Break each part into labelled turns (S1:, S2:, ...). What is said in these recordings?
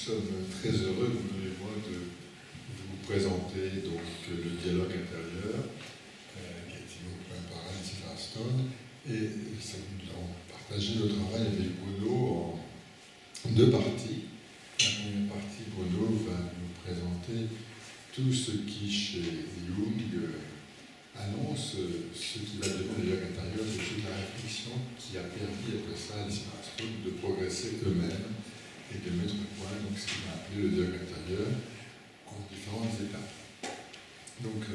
S1: sommes très heureux, vous et moi, de vous présenter donc, le dialogue intérieur qui a été ouvert par Alice Firestone. Et nous avons partagé le travail avec Bruno en deux parties. La première partie, Bruno va nous présenter tout ce qui, chez Jung, annonce ce qui va devenir le dialogue intérieur, c'est toute la réflexion qui a permis après ça à Alice Firestone de progresser eux-mêmes et de mettre au point donc, ce qu'il a appelé le dialogue intérieur en différentes étapes. Donc,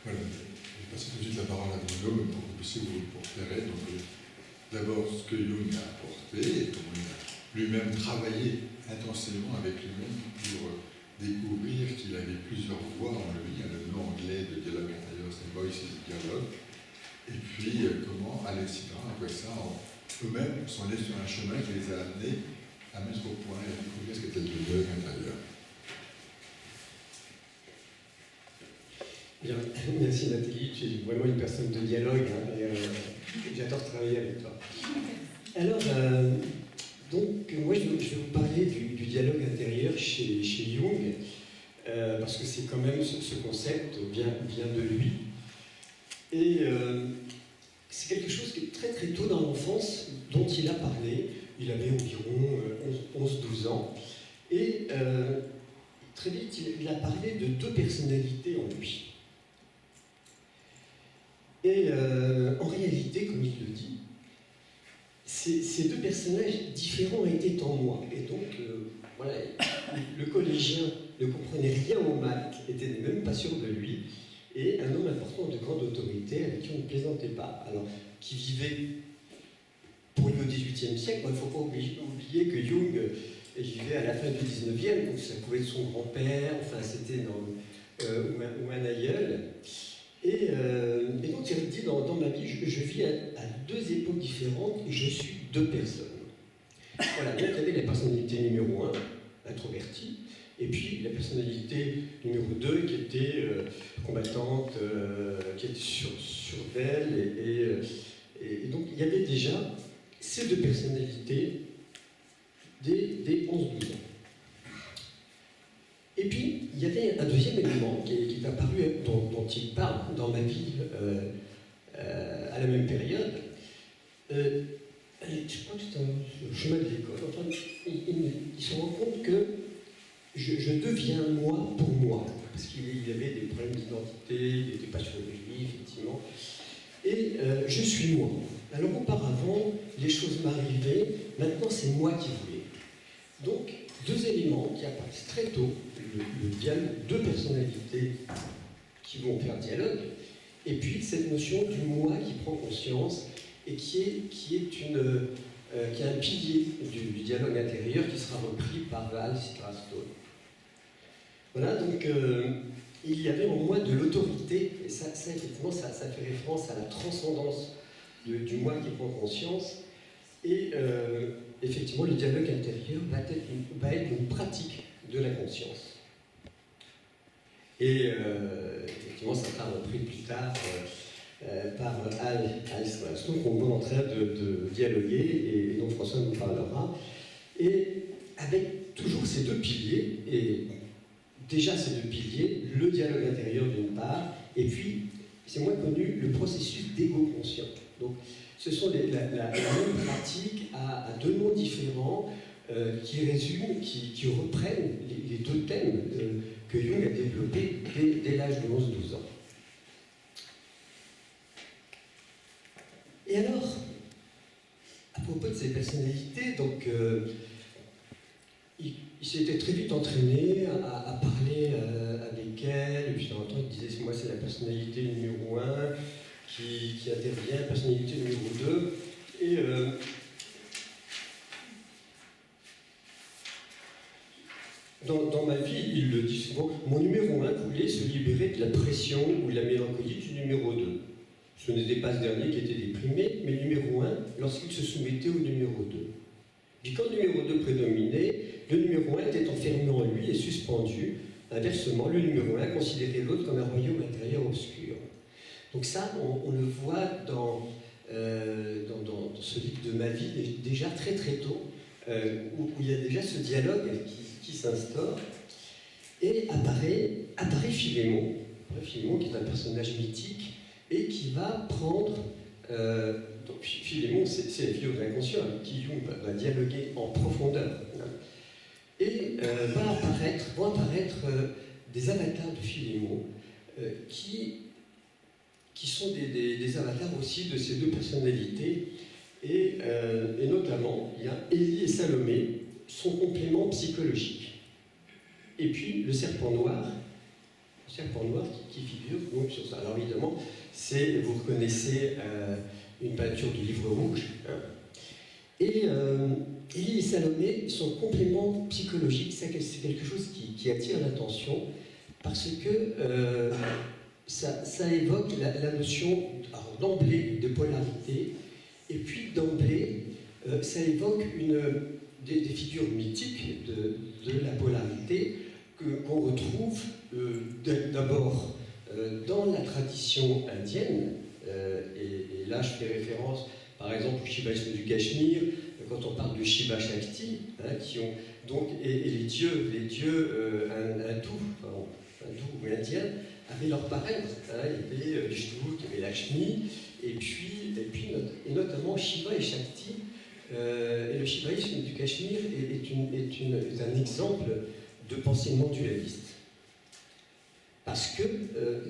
S1: voilà, je vais passer tout de suite la parole à Bruno pour que vous puissiez vous repérer. D'abord, ce que Jung a apporté et comment il a lui-même travaillé intensément avec lui-même pour découvrir qu'il avait plusieurs voies en lui. Le nom anglais de dialogue intérieur, c'est Voices Dialogue. Et puis, comment Alexis Perrin, après ça, eux-mêmes sont allés sur un chemin qui les a amenés à mettre au point et à découvrir ce qu'était le dialogue intérieur.
S2: Bien, merci Nathalie, tu es vraiment une personne de dialogue, hein, et j'adore travailler avec toi. Alors, donc, moi je vais vous parler du dialogue intérieur chez Jung, parce que c'est quand même ce concept vient de lui. Et c'est quelque chose qui est très très tôt dans l'enfance dont il a parlé. Il avait environ 11-12 ans. Et très vite, il a parlé de deux personnalités en lui. Et en réalité, comme il le dit, ces deux personnages différents étaient en moi. Et donc, voilà, le collégien ne comprenait rien aux maths, n'était même pas sûr de lui, et un homme important de grande autorité avec qui on ne plaisantait pas. Alors, qui vivait pour lui au XVIIIe siècle, il ne faut pas oublier que Jung vivait à la fin du XIXe, donc ça pouvait être son grand-père, enfin c'était ou un aïeul. Et donc il dit dans ma vie, je vis à deux époques différentes et je suis deux personnes. Voilà, donc il y avait la personnalité numéro 1, introvertie, et puis la personnalité numéro 2 qui était combattante, qui était sur d'elle, et donc il y avait déjà ces deux personnalités dès 11-12 ans. Et puis, il y avait un deuxième élément qui est apparu, dont il parle dans ma vie à la même période. Je crois que c'est un chemin de l'école. Enfin, il se rend compte que je deviens moi pour moi. Parce qu'il avait des problèmes d'identité, il n'était pas sûr de lui, effectivement. Et je suis moi. Alors auparavant, les choses m'arrivaient, maintenant c'est moi qui voulais. Donc, deux éléments qui apparaissent très tôt, le dialogue, deux personnalités qui vont faire dialogue, et puis cette notion du moi qui prend conscience et qui est un pilier du dialogue intérieur qui sera repris par Alice Firestone. Voilà, donc il y avait en moi de l'autorité, et ça effectivement, ça fait référence à la transcendance du moi qui prend conscience, et effectivement, le dialogue intérieur va être une pratique de la conscience. Et effectivement, ça sera repris plus tard par Alice Firestone, qu'on est en train de dialoguer, et dont François nous parlera. Et avec toujours ces deux piliers, et déjà ces deux piliers, le dialogue intérieur d'une part, et puis, c'est moins connu, le processus d'égo-conscient. Donc, ce sont la même pratique à deux noms différents qui résument, qui reprennent les deux thèmes que Jung a développés dès l'âge de 11-12 ans. Et alors, à propos de ces personnalités, donc, il s'était très vite entraîné à parler avec elle, et puis de temps en temps, il disait, moi c'est la personnalité numéro 1 qui intervient, personnalité numéro 2, et dans ma vie, il le dit souvent, mon numéro 1 voulait se libérer de la pression ou de la mélancolie du numéro 2. Ce n'était pas ce dernier qui était déprimé, mais le numéro 1 lorsqu'il se soumettait au numéro 2. Puis quand le numéro 2 prédominait, le numéro 1 était enfermé en lui et suspendu. Inversement, le numéro 1 considérait l'autre comme un royaume intérieur obscur. Donc ça, on le voit dans ce livre de ma vie déjà très très tôt, où il y a déjà ce dialogue qui s'instaure, et apparaît Philémon, Philémon qui est un personnage mythique, et qui va prendre... donc Philémon, c'est la figure de l'inconscient, avec qui Jung va dialoguer en profondeur. Et vont apparaître des avatars de Philémon, qui sont des avatars aussi de ces deux personnalités. Et notamment, il y a Élie et Salomé, son complément psychologique. Et puis le serpent noir qui figure donc sur ça. Alors évidemment, vous reconnaissez une peinture du livre rouge. Hein. Et Élie et Salomé, son complément psychologique, c'est quelque chose qui attire l'attention, parce que ça évoque la notion d'emblée de polarité, et puis d'emblée, ça évoque des figures mythiques de la polarité qu'on retrouve d'abord dans la tradition indienne, et là je fais référence par exemple au shivaïsme du Cachemire, quand on parle de Shiva Shakti, hein, qui ont donc, et les dieux hindous ou indiens avaient leur parrain, hein, il y avait Vishnu, il y avait Lakshmi, et notamment Shiva et Shakti. Et le shivaïsme du Cachemire est un exemple de pensée non dualiste. Parce que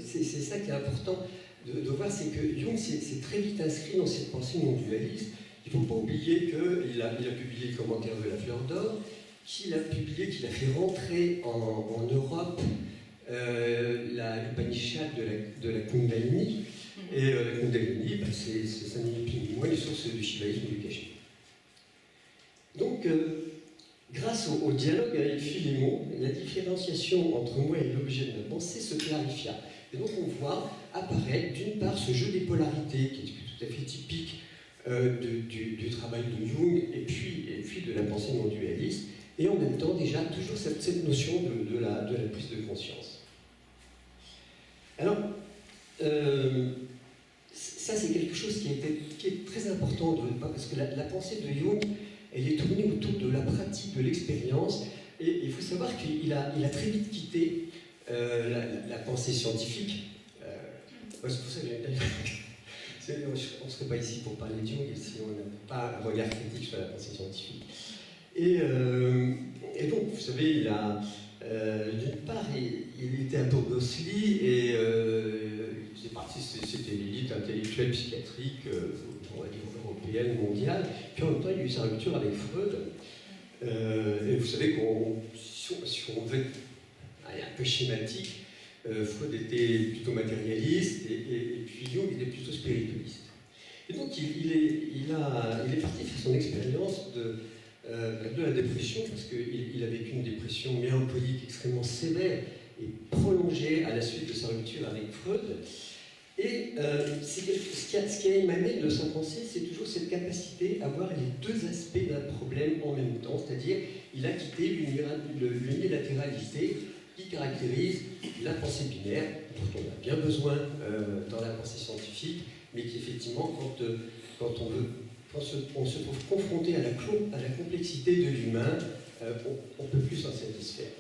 S2: c'est ça qui est important de voir, c'est que Jung s'est très vite inscrit dans cette pensée non dualiste. Il ne faut pas oublier qu'il a publié le commentaire de la fleur d'or, qu'il a fait rentrer en Europe l'Upanishad de la Kundalini. Et la Kundalini, ça n'est plus ni moins les sources du shivaïsme du Cachemire. Donc, grâce au dialogue avec Philémon, la différenciation entre moi et l'objet de ma pensée se clarifia. Et donc on voit apparaître d'une part ce jeu des polarités qui est tout à fait typique du travail de Jung et puis de la pensée non dualiste, et en même temps déjà toujours cette notion de la prise de conscience. Alors, ça c'est quelque chose qui est très important, parce que la pensée de Jung, elle est tournée autour de la pratique, de l'expérience, et il faut savoir qu'il a très vite quitté la pensée scientifique. C'est pour ça que on ne serait pas ici pour parler de Jung si on n'a pas un regard critique sur la pensée scientifique. Et donc, vous savez, d'une part, il était un peu Gosli, et c'était l'élite intellectuelle psychiatrique européenne, mondiale, puis en même temps, il y a eu sa rupture avec Freud. Et vous savez si on veut être un peu schématique, Freud était plutôt matérialiste, et puis Jung était plutôt spiritualiste. Et donc il est parti faire son expérience de la dépression, parce qu'il a vécu une dépression mélancolique extrêmement sévère et prolongée à la suite de sa rupture avec Freud. Et ce qui a émané de sa pensée, c'est toujours cette capacité à voir les deux aspects d'un problème en même temps, c'est-à-dire il a quitté l'unilatéralité qui caractérise la pensée binaire, dont on a bien besoin dans la pensée scientifique, mais qui effectivement, quand on se trouve confronté à la complexité de l'humain, on ne peut plus s'en satisfaire.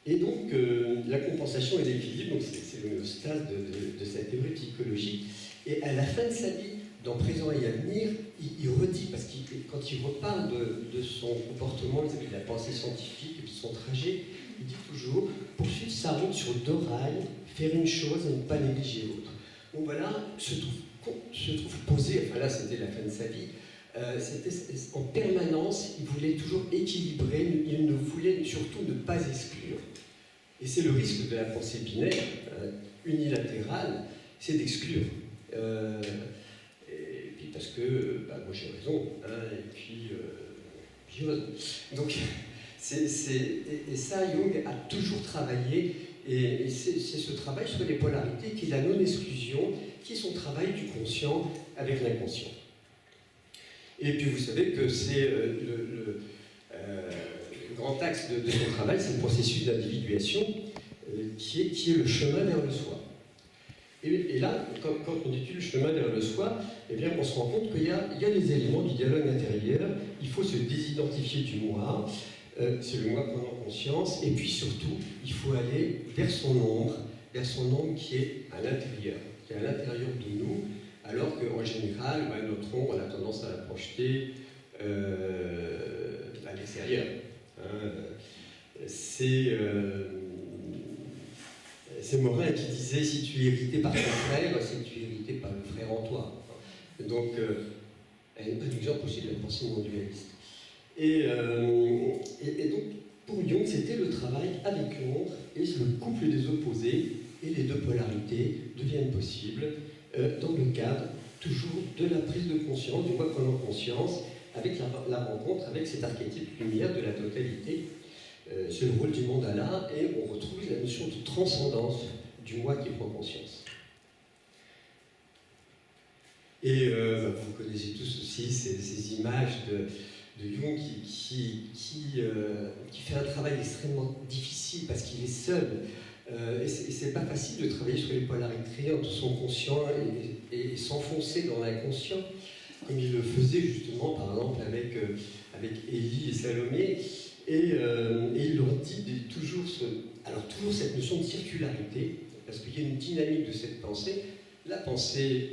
S2: Et donc, la compensation et l'équilibre, c'est l'homéostase de cette théorie psychologique. Et à la fin de sa vie, dans Présent et Avenir, il redit, parce que quand il reparle de son comportement vis-à-vis de la pensée scientifique et de son trajet, il dit toujours « poursuivre sa route sur deux rails, faire une chose et ne pas négliger l'autre ». Donc voilà, se trouve posé, enfin là c'était la fin de sa vie, en permanence, il voulait toujours équilibrer, il ne voulait surtout ne pas exclure. Et c'est le risque de la pensée binaire, unilatérale, c'est d'exclure. Et puis parce que, moi j'ai raison, hein, et puis j'ai raison. Donc, et ça, Jung a toujours travaillé, et c'est ce travail sur les polarités qui est la non-exclusion, qui est son travail du conscient avec l'inconscient. Et puis vous savez que c'est le grand axe de son travail, c'est le processus d'individuation qui est le chemin vers le soi. Et là, quand on étudie le chemin vers le soi, eh bien, on se rend compte qu'il y a des éléments du dialogue intérieur. Il faut se désidentifier du moi, c'est le moi prenant conscience, et puis surtout, il faut aller vers son ombre qui est à l'intérieur, de nous, alors qu'en général, notre ombre, on a tendance à la projeter à l'extérieur. C'est Morin qui disait « si tu es irrité par ton frère, c'est que tu es irrité par le frère en toi ». Donc, un exemple aussi de la pensée non dualiste. Et donc, pour Jung, c'était le travail avec l'ombre et le couple des opposés et les deux polarités deviennent possibles dans le cadre toujours de la prise de conscience, du moi prenant conscience, avec la rencontre avec cet archétype lumière de la totalité. C'est le rôle du mandala et on retrouve la notion de transcendance du moi qui prend conscience. Et vous connaissez tous aussi ces images de Jung qui fait un travail extrêmement difficile parce qu'il est seul. Et c'est pas facile de travailler sur les polarités entre son conscient et s'enfoncer dans l'inconscient, comme il le faisait justement par exemple avec Élie et Salomé. Et il leur dit toujours cette notion de circularité, parce qu'il y a une dynamique de cette pensée. La pensée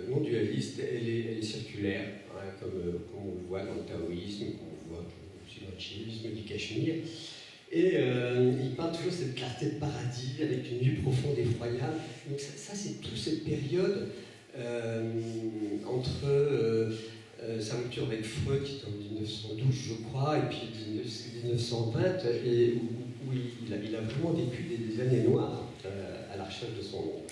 S2: non dualiste, elle est circulaire, hein, comme on le voit dans le taoïsme, comme on le voit aussi dans le chiisme du Cachemire. Et il parle toujours de cette clarté de paradis avec une nuit profonde effroyable. Donc ça c'est toute cette période entre sa rupture avec Freud, qui est en 1912, je crois, et puis 1920, et où il a vraiment vécu des années noires à la recherche de son ombre.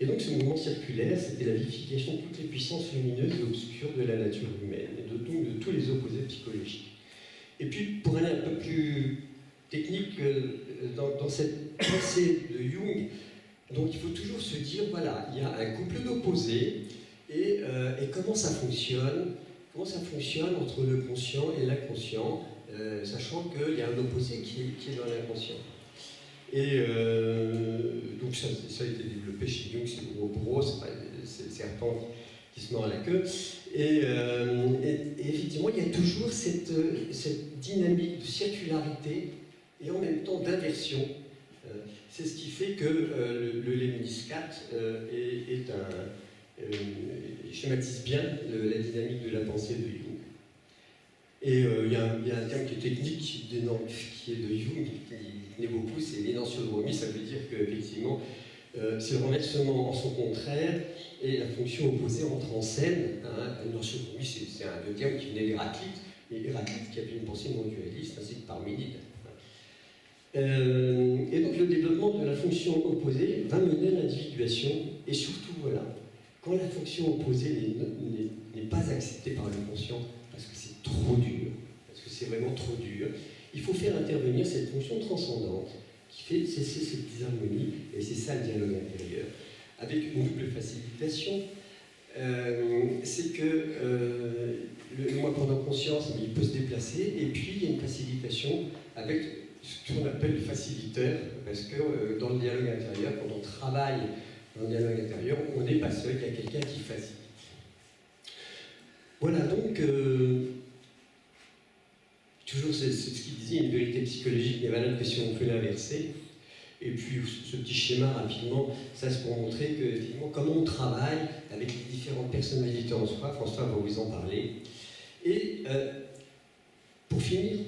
S2: Et donc ce mouvement circulaire, c'était la vivification de toutes les puissances lumineuses et obscures de la nature humaine, et de tous les opposés psychologiques. Et puis, pour aller un peu plus technique dans cette pensée de Jung, donc il faut toujours se dire, voilà, il y a un couple d'opposés, et comment ça fonctionne entre le conscient et l'inconscient, sachant qu'il y a un opposé qui est dans l'inconscient. Et donc ça a été développé chez Jung, c'est le gros, c'est le serpent qui se mord à la queue. Et effectivement, il y a toujours cette dynamique de circularité et en même temps d'inversion. C'est ce qui fait que le lemniscate schématise bien la dynamique de la pensée de Jung. Et il y a un terme qui est technique, qui est de Jung, qui tenait beaucoup, c'est l'énantiodromie. Ça veut dire qu'effectivement, c'est le renversement en son contraire et la fonction opposée entre en scène. Hein. L'énantiodromie, c'est un terme qui venait d'Héraclite, et Héraclite qui avait une pensée non dualiste, ainsi que Parménide. Et donc le développement de la fonction opposée va mener à l'individuation, et surtout, voilà, quand la fonction opposée n'est pas acceptée par le conscient, parce que c'est trop dur, parce que c'est vraiment trop dur, il faut faire intervenir cette fonction transcendante qui fait cesser cette disharmonie, et c'est ça le dialogue intérieur, avec une double facilitation. C'est que le moi prenant conscience, il peut se déplacer, et puis il y a une facilitation avec ce qu'on appelle le faciliteur, parce que dans le dialogue intérieur, quand on travaille dans le dialogue intérieur, on n'est pas seul, il y a quelqu'un qui facilite. Voilà, donc, toujours c'est ce qu'il disait, une vérité psychologique n'est valable que si on peut l'inverser. Et puis, ce petit schéma, rapidement, ça c'est pour montrer que, effectivement, comment on travaille avec les différentes personnalités en soi. François va vous en parler. Et, pour finir,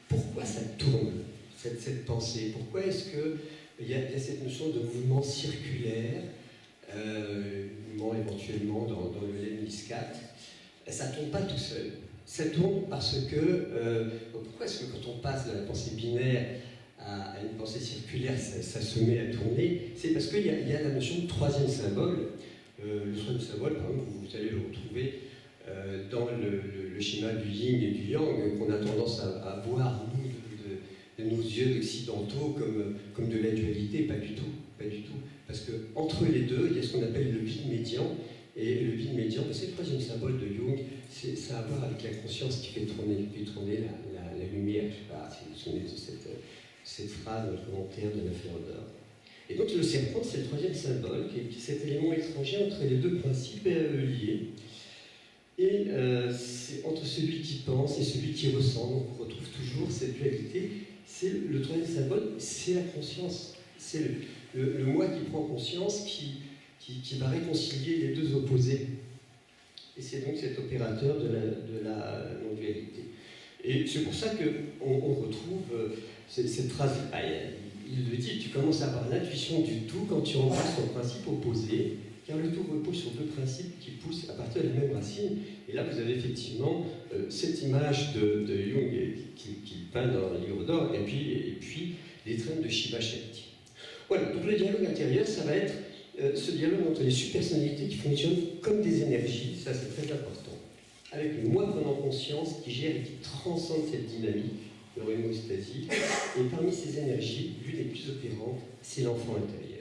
S2: pourquoi ça tourne, cette pensée? Pourquoi est-ce qu'il y a cette notion de mouvement circulaire, mouvement éventuellement dans le lemniscate? Ça ne tourne pas tout seul. Ça tourne parce que, pourquoi est-ce que quand on passe de la pensée binaire à une pensée circulaire, ça se met à tourner? C'est parce qu'il y a la notion de troisième symbole. Le troisième symbole, par exemple, vous allez le retrouver dans le schéma du yin et du yang, qu'on a tendance à voir, nous, de nos yeux occidentaux, comme de la dualité. Pas du tout. Parce qu'entre les deux, il y a ce qu'on appelle le vide médian. Et le vide médian, c'est le troisième symbole de Jung, ça a à voir avec la conscience qui fait tourner la lumière. Je ne sais pas si vous vous souvenez de cette phrase dans le commentaire de la Fleur d'Or. Et donc le serpent, c'est le troisième symbole, qui est cet élément étranger entre les deux principes liés. Et c'est entre celui qui pense et celui qui ressent. Donc on retrouve toujours cette dualité. C'est le troisième symbole, c'est la conscience. C'est le moi qui prend conscience, qui va réconcilier les deux opposés. Et c'est donc cet opérateur de la non-dualité. Et c'est pour ça qu'on retrouve cette phrase, il le dit, tu commences à avoir l'intuition du tout quand tu embrasses ton principe opposé, car le tout repose sur deux principes qui poussent à partir des mêmes racines. Et là, vous avez effectivement cette image de Jung qui peint dans le livre d'or, et puis les trains de Shiva Shakti. Voilà, donc le dialogue intérieur, ça va être ce dialogue entre les subpersonnalités qui fonctionnent comme des énergies, ça c'est très important, avec le moi prenant conscience qui gère et qui transcende cette dynamique de l'hémostasie. Et parmi ces énergies, l'une des plus opérantes, c'est l'enfant intérieur.